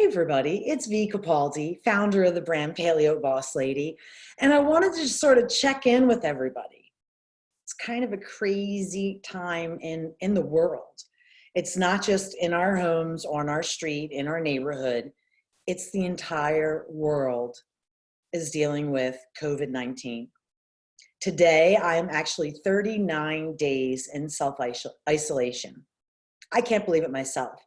Hey everybody, it's V Capaldi, founder of the brand Paleo Boss Lady, and I wanted to just sort of check in with everybody. It's kind of a crazy time in the world. It's not just in our homes, on our street, in our neighborhood. It's the entire world is dealing with COVID-19. Today, I am actually 39 days in self-isolation. I can't believe it myself.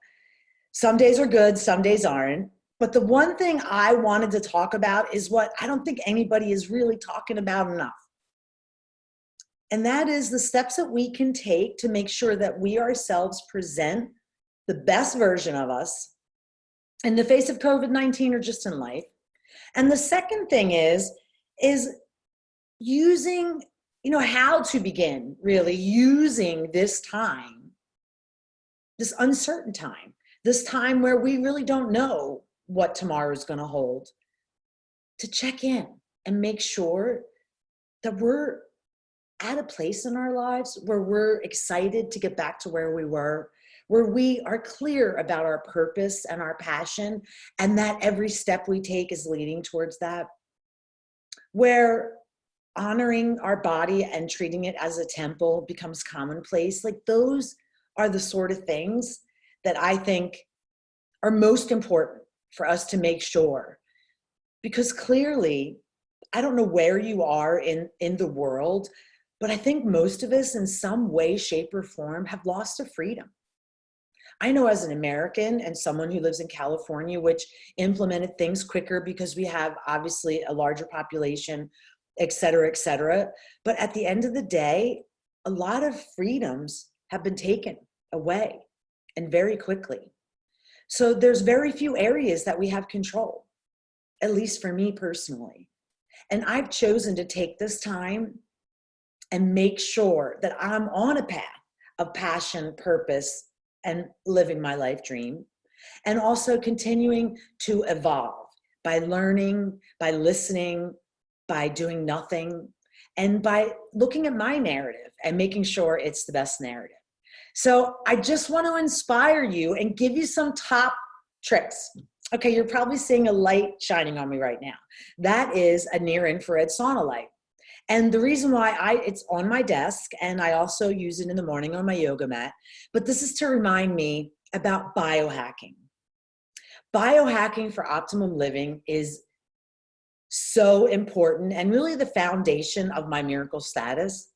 Some days are good, some days aren't. But the one thing I wanted to talk about is what I don't think anybody is really talking about enough. And that is the steps that we can take to make sure that we ourselves present the best version of us in the face of COVID-19 or just in life. And the second thing is using, how to begin really using this time, this uncertain time, this time where we really don't know what tomorrow is going to hold, to check in and make sure that we're at a place in our lives where we're excited to get back to where we were, where we are clear about our purpose and our passion, and that every step we take is leading towards that, where honoring our body and treating it as a temple becomes commonplace. Like, those are the sort of things that I think are most important for us to make sure. Because clearly, I don't know where you are in the world, but I think most of us in some way, shape, or form have lost a freedom. I know as an American and someone who lives in California, which implemented things quicker because we have obviously a larger population, et cetera, et cetera. But at the end of the day, a lot of freedoms have been taken away, and very quickly. So there's very few areas that we have control, at least for me personally. And I've chosen to take this time and make sure that I'm on a path of passion, purpose, and living my life dream. And also continuing to evolve by learning, by listening, by doing nothing, and by looking at my narrative and making sure it's the best narrative. So I just want to inspire you and give you some top tricks. Okay, you're probably seeing a light shining on me right now. That is a near infrared sauna light. And the reason why it's on my desk, and I also use it in the morning on my yoga mat, but this is to remind me about biohacking. Biohacking for optimum living is so important and really the foundation of my miracle status.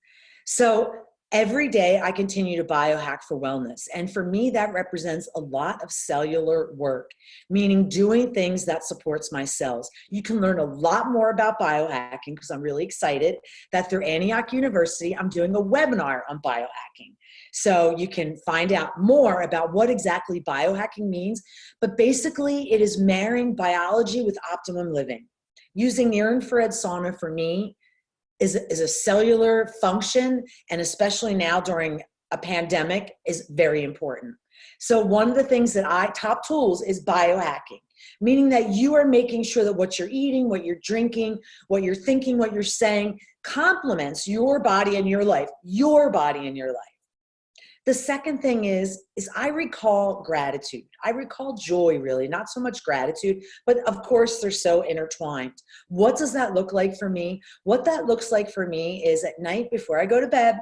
So every day I continue to biohack for wellness. And for me, that represents a lot of cellular work, meaning doing things that supports my cells. You can learn a lot more about biohacking because I'm really excited that through Antioch University, I'm doing a webinar on biohacking. So you can find out more about what exactly biohacking means. But basically, it is marrying biology with optimum living. Using near-infrared sauna for me is a cellular function, and especially now during a pandemic, is very important. So one of the things that top tools is biohacking, meaning that you are making sure that what you're eating, what you're drinking, what you're thinking, what you're saying complements your body and your life, your body and your life. The second thing is I recall gratitude. I recall joy, really, not so much gratitude, but of course they're so intertwined. What does that look like for me? What that looks like for me is at night before I go to bed,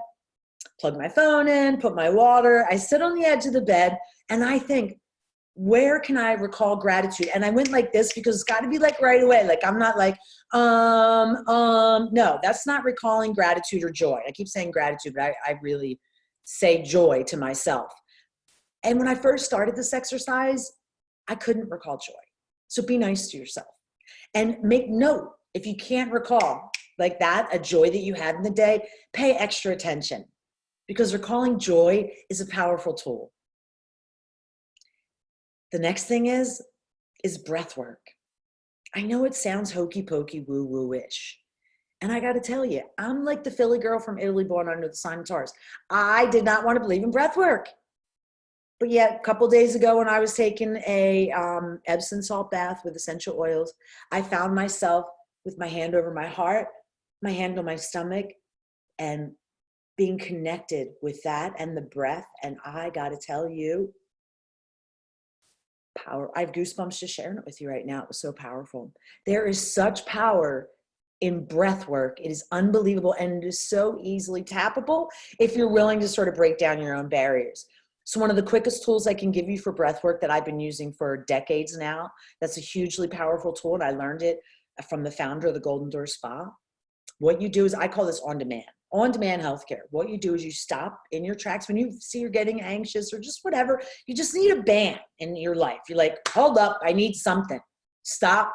plug my phone in, put my water, I sit on the edge of the bed and I think, where can I recall gratitude? And I went like this because it's got to be like right away. Like, I'm not like, no, that's not recalling gratitude or joy. I keep saying gratitude, but I really say joy to myself. And when I first started this exercise, I couldn't recall joy. So be nice to yourself and make note. If you can't recall like that, a joy that you had in the day, pay extra attention, because recalling joy is a powerful tool. The next thing is breath work. I know it sounds hokey pokey, woo woo-ish. And I got to tell you, I'm like the Philly girl from Italy born under the sign of Taurus. I did not want to believe in breath work. But yet, a couple days ago when I was taking a Epsom salt bath with essential oils, I found myself with my hand over my heart, my hand on my stomach, and being connected with that and the breath. And I got to tell you, Power. I have goosebumps just sharing it with you right now. It was so powerful. There is such power in breath work. It is unbelievable, and it is so easily tappable if you're willing to sort of break down your own barriers. So one of the quickest tools I can give you for breath work that I've been using for decades now, that's a hugely powerful tool, and I learned it from the founder of the Golden Door Spa. What you do is, I call this on-demand healthcare. What you do is you stop in your tracks when you see you're getting anxious or just whatever. You just need a ban in your life. You're like, hold up, I need something. Stop,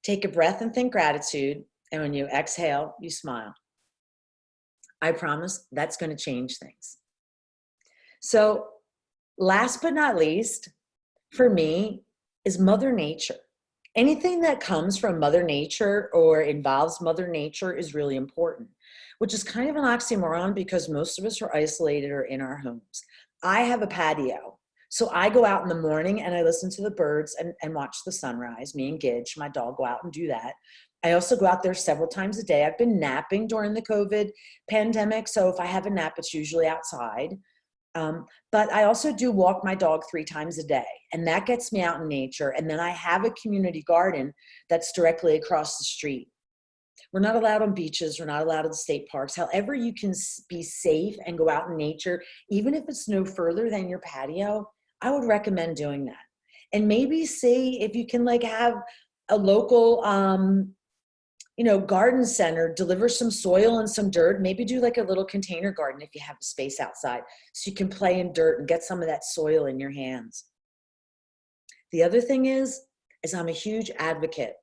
take a breath and think gratitude. And when you exhale, you smile. I promise that's going to change things. So last but not least, for me, is Mother Nature. Anything that comes from Mother Nature or involves Mother Nature is really important, which is kind of an oxymoron because most of us are isolated or in our homes. I have a patio. So I go out in the morning and I listen to the birds and watch the sunrise. Me and Gidge, my dog, go out and do that. I also go out there several times a day. I've been napping during the COVID pandemic. So if I have a nap, it's usually outside. But I also do walk my dog 3 times a day, and that gets me out in nature. And then I have a community garden that's directly across the street. We're not allowed on beaches. We're not allowed in state parks. However, you can be safe and go out in nature, even if it's no further than your patio, I would recommend doing that. And maybe see if you can like have a local, garden center, deliver some soil and some dirt, maybe do like a little container garden if you have a space outside so you can play in dirt and get some of that soil in your hands. The other thing is I'm a huge advocate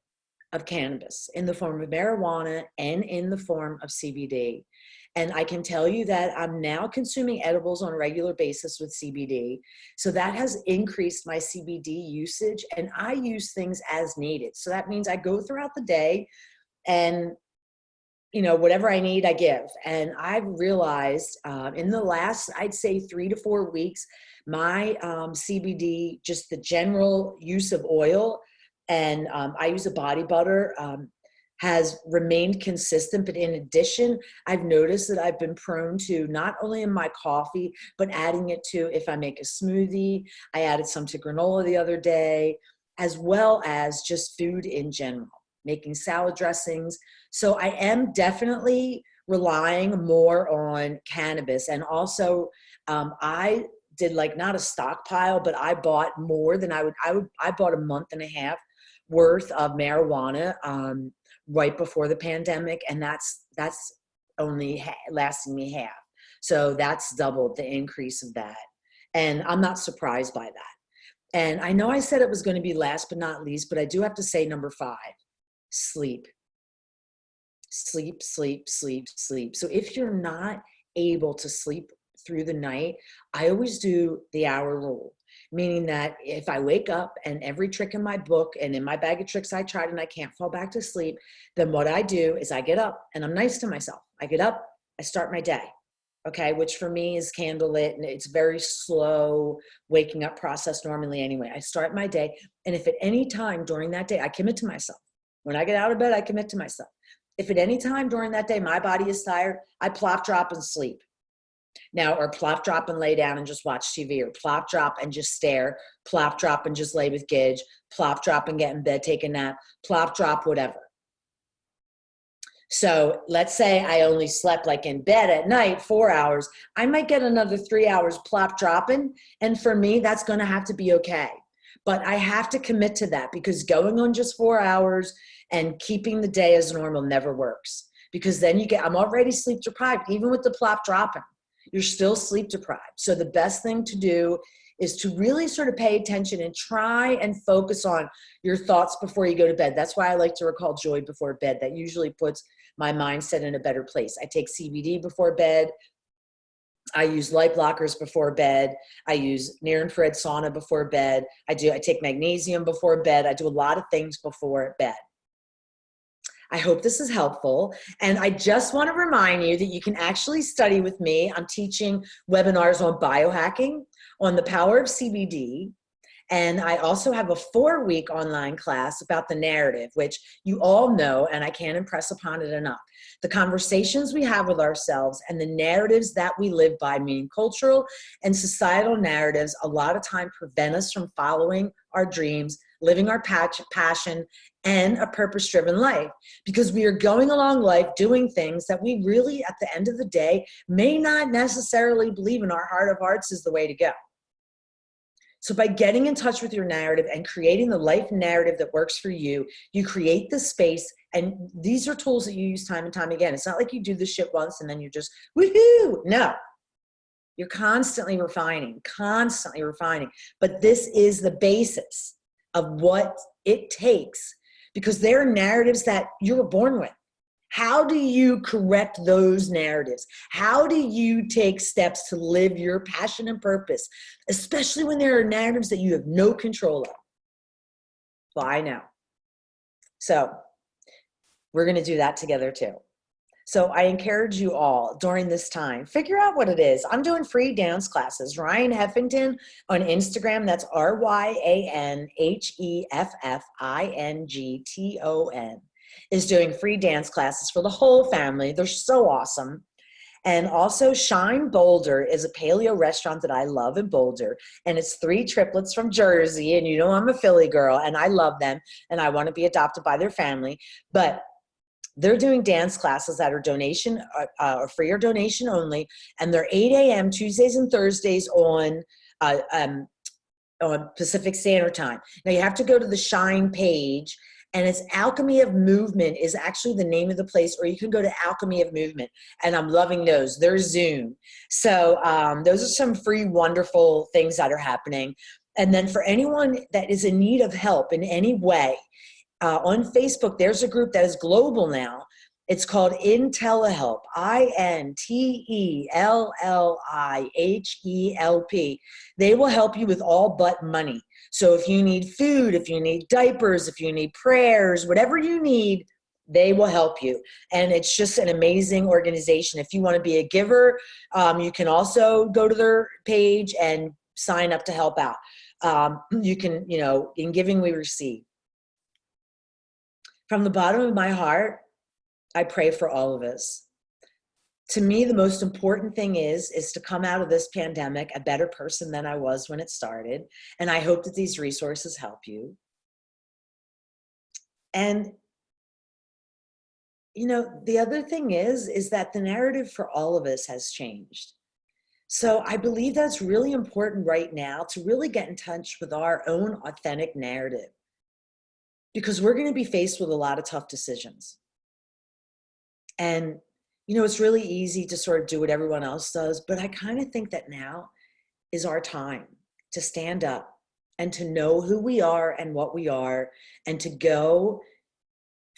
of cannabis in the form of marijuana and in the form of CBD. And I can tell you that I'm now consuming edibles on a regular basis with CBD. So that has increased my CBD usage, and I use things as needed. So that means I go throughout the day and, whatever I need, I give. And I've realized in the last, I'd say 3 to 4 weeks, my CBD, just the general use of oil, and I use a body butter, has remained consistent. But in addition, I've noticed that I've been prone to not only in my coffee, but adding it to, if I make a smoothie, I added some to granola the other day, as well as just food in general, making salad dressings. So I am definitely relying more on cannabis. And also I did like not a stockpile, but I bought more than I bought a month and a half worth of marijuana right before the pandemic. And that's only lasting me half. So that's doubled the increase of that. And I'm not surprised by that. And I know I said it was going to be last but not least, but I do have to say number 5, sleep. Sleep, sleep, sleep, sleep. So if you're not able to sleep through the night, I always do the hour rule, meaning that if I wake up and every trick in my book and in my bag of tricks I tried and I can't fall back to sleep, then what I do is I get up and I'm nice to myself. I get up, I start my day. Okay, which for me is candlelit, and it's very slow waking up process normally anyway. I start my day, and if at any time during that day, I commit to myself. When I get out of bed, I commit to myself. If at any time during that day my body is tired, I plop, drop, and sleep. Now, or plop, drop, and lay down and just watch TV, or plop, drop, and just stare, plop, drop, and just lay with Gidge, plop, drop, and get in bed, take a nap, plop, drop, whatever. So let's say I only slept like in bed at night 4 hours. I might get another 3 hours plop dropping. And for me, that's going to have to be okay. But I have to commit to that, because going on just 4 hours and keeping the day as normal never works, because then I'm already sleep deprived. Even with the plop dropping, you're still sleep deprived. So the best thing to do is to really sort of pay attention and try and focus on your thoughts before you go to bed. That's why I like to recall joy before bed. That usually puts my mindset in a better place. I take CBD before bed. I use light blockers before bed. I use near infrared sauna before bed. I take magnesium before bed. I do a lot of things before bed. I hope this is helpful. And I just want to remind you that you can actually study with me. I'm teaching webinars on biohacking, on the power of CBD, And I also have a 4-week online class about the narrative, which you all know, and I can't impress upon it enough. The conversations we have with ourselves and the narratives that we live by, meaning cultural and societal narratives, a lot of time prevent us from following our dreams, living our passion, and a purpose-driven life, because we are going along life doing things that we really, at the end of the day, may not necessarily believe in our heart of hearts is the way to go. So by getting in touch with your narrative and creating the life narrative that works for you, you create the space. And these are tools that you use time and time again. It's not like you do this shit once and then you're just, woohoo. No, you're constantly refining, constantly refining. But this is the basis of what it takes, because there are narratives that you were born with. How do you correct those narratives? How do you take steps to live your passion and purpose, especially when there are narratives that you have no control of? Well, I know. So we're going to do that together too. So I encourage you all during this time, figure out what it is. I'm doing free dance classes. Ryan Heffington on Instagram, that's RyanHeffington, is doing free dance classes for the whole family. They're so awesome. And also Shine Boulder is a paleo restaurant that I love in Boulder. And it's 3 triplets from Jersey. And you know I'm a Philly girl and I love them. And I want to be adopted by their family. But they're doing dance classes that are donation or free or donation only. And they're 8 a.m. Tuesdays and Thursdays on Pacific Standard Time. Now you have to go to the Shine page, and it's Alchemy of Movement is actually the name of the place, or you can go to Alchemy of Movement, and I'm loving those. They're Zoom. So those are some free, wonderful things that are happening. And then for anyone that is in need of help in any way, on Facebook, there's a group that is global now. It's called IntelliHelp, IntelliHelp. They will help you with all but money. So if you need food, if you need diapers, if you need prayers, whatever you need, they will help you. And it's just an amazing organization. If you want to be a giver, you can also go to their page and sign up to help out. You can, in giving we receive. From the bottom of my heart, I pray for all of us. To me, the most important thing is to come out of this pandemic a better person than I was when it started. And I hope that these resources help you. And, the other thing is that the narrative for all of us has changed. So I believe that's really important right now to really get in touch with our own authentic narrative, because we're going to be faced with a lot of tough decisions. And, it's really easy to sort of do what everyone else does, but I kind of think that now is our time to stand up and to know who we are and what we are, and to go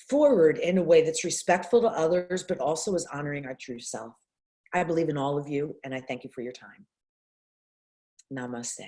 forward in a way that's respectful to others, but also is honoring our true self. I believe in all of you, and I thank you for your time. Namaste.